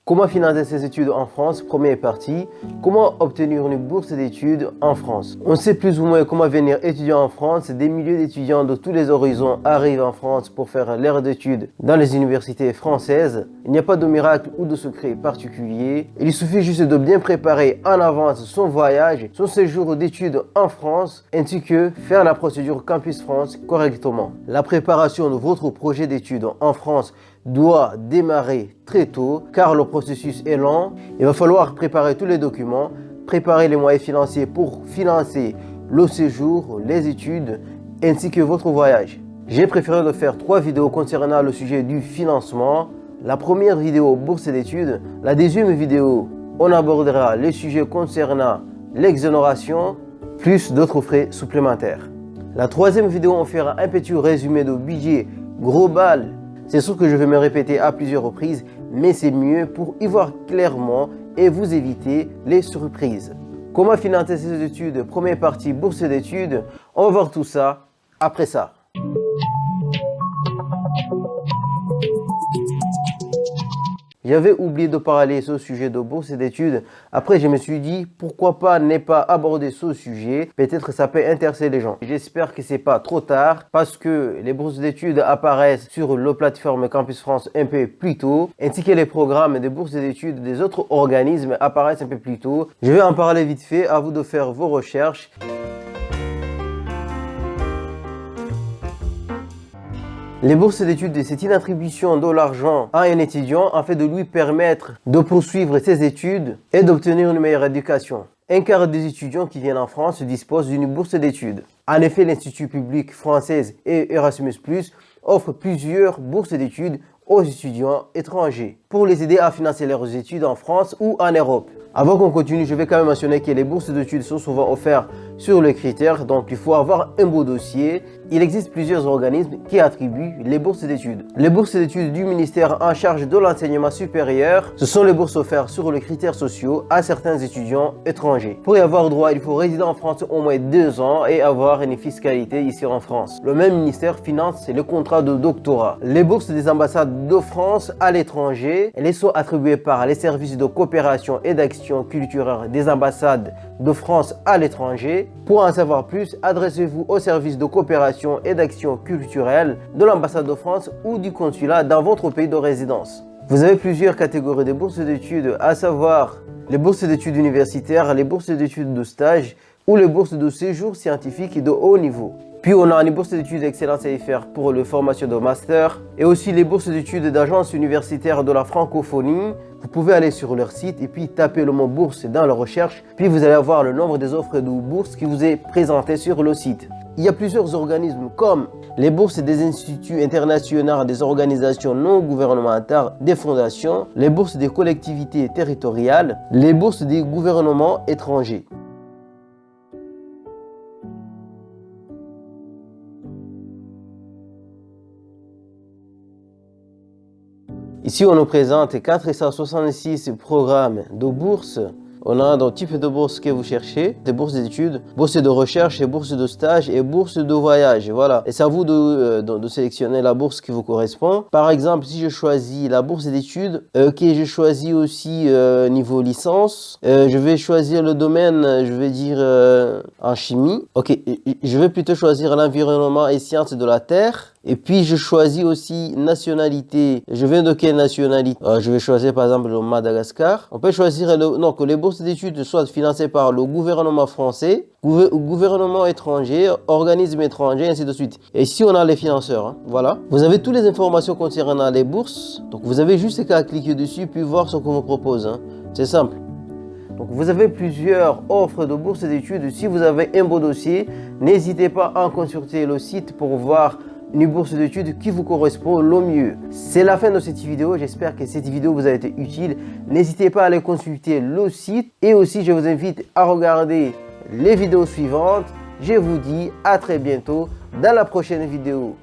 Comment financer ses études en France? Première partie. Comment obtenir une bourse d'études en France? On sait plus ou moins comment venir étudier en France. Des milliers d'étudiants de tous les horizons arrivent en France pour faire leurs études dans les universités françaises. Il n'y a pas de miracle ou de secret particulier. Il suffit juste de bien préparer en avance son voyage, son séjour d'études en France, ainsi que faire la procédure Campus France correctement. La préparation de votre projet d'études en France doit démarrer très tôt car le processus est lent. Il va falloir préparer tous les documents, préparer les moyens financiers pour financer le séjour, les études ainsi que votre voyage. J'ai préféré de faire 3 vidéos concernant le sujet du financement. La première vidéo, bourse d'études. La deuxième vidéo, on abordera les sujets concernant l'exonération plus d'autres frais supplémentaires. La troisième vidéo, on fera un petit résumé de budget global. C'est sûr que je vais me répéter à plusieurs reprises, mais c'est mieux pour y voir clairement et vous éviter les surprises. Comment financer ses études? Première partie, bourse d'études. On va voir tout ça après ça. J'avais oublié de parler ce sujet de bourse d'études. Après, je me suis dit, pourquoi pas ne pas aborder ce sujet? Peut-être ça peut intéresser les gens. J'espère que c'est pas trop tard parce que les bourses d'études apparaissent sur la plateforme Campus France un peu plus tôt, ainsi que les programmes de bourses d'études des autres organismes apparaissent un peu plus tôt. Je vais en parler vite fait, à vous de faire vos recherches. Les bourses d'études, c'est une attribution de l'argent à un étudiant afin de lui permettre de poursuivre ses études et d'obtenir une meilleure éducation. Un quart des étudiants qui viennent en France disposent d'une bourse d'études. En effet, l'Institut public français et Erasmus+ offrent plusieurs bourses d'études aux étudiants étrangers pour les aider à financer leurs études en France ou en Europe. Avant qu'on continue, je vais quand même mentionner que les bourses d'études sont souvent offertes sur les critères, donc il faut avoir un beau dossier. Il existe plusieurs organismes qui attribuent les bourses d'études. Les bourses d'études du ministère en charge de l'enseignement supérieur, ce sont les bourses offertes sur les critères sociaux à certains étudiants étrangers. Pour y avoir droit, il faut résider en France au moins 2 ans et avoir une fiscalité ici en France. Le même ministère finance les contrats de doctorat. Les bourses des ambassades de France à l'étranger, elles sont attribuées par les services de coopération et d'action culturelle des ambassades de France à l'étranger. Pour en savoir plus, adressez-vous au service de coopération et d'action culturelle de l'ambassade de France ou du consulat dans votre pays de résidence. Vous avez plusieurs catégories de bourses d'études, à savoir les bourses d'études universitaires, les bourses d'études de stage ou les bourses de séjour scientifique de haut niveau. Puis on a une bourse d'études Excellence AFR pour les formations de master et aussi les bourses d'études d'agence universitaire de la francophonie. Vous pouvez aller sur leur site et puis taper le mot bourse dans la recherche, puis vous allez avoir le nombre des offres de bourses qui vous est présenté sur le site. Il y a plusieurs organismes comme les bourses des instituts internationaux, des organisations non gouvernementales, des fondations, les bourses des collectivités territoriales, les bourses des gouvernements étrangers. Ici, on nous présente 466 programmes de bourses. On a dans type de bourse que vous cherchez, des bourses d'études, bourses de recherche, bourses de stage et bourses de voyage. Voilà. Et c'est à vous de sélectionner la bourse qui vous correspond. Par exemple, si je choisis la bourse d'études, je choisis aussi niveau licence. Je vais choisir le domaine, je vais dire en chimie. Ok, je vais plutôt choisir l'environnement et sciences de la Terre. Et puis, je choisis aussi nationalité. Je viens de quelle nationalité? Je vais choisir par exemple le Madagascar. On peut choisir que les bourses d'études soient financées par le gouvernement français, gouvernement étranger, organisme étranger, ainsi de suite. Et ici, on a les financeurs. Voilà. Vous avez toutes les informations concernant les bourses. Donc, vous avez juste qu'à cliquer dessus puis voir ce qu'on vous propose. C'est simple. Donc, vous avez plusieurs offres de bourses d'études. Si vous avez un beau dossier, n'hésitez pas à consulter le site pour voir une bourse d'études qui vous correspond le mieux. C'est la fin de cette vidéo. J'espère que cette vidéo vous a été utile. N'hésitez pas à aller consulter le site et aussi je vous invite à regarder les vidéos suivantes. Je vous dis à très bientôt dans la prochaine vidéo.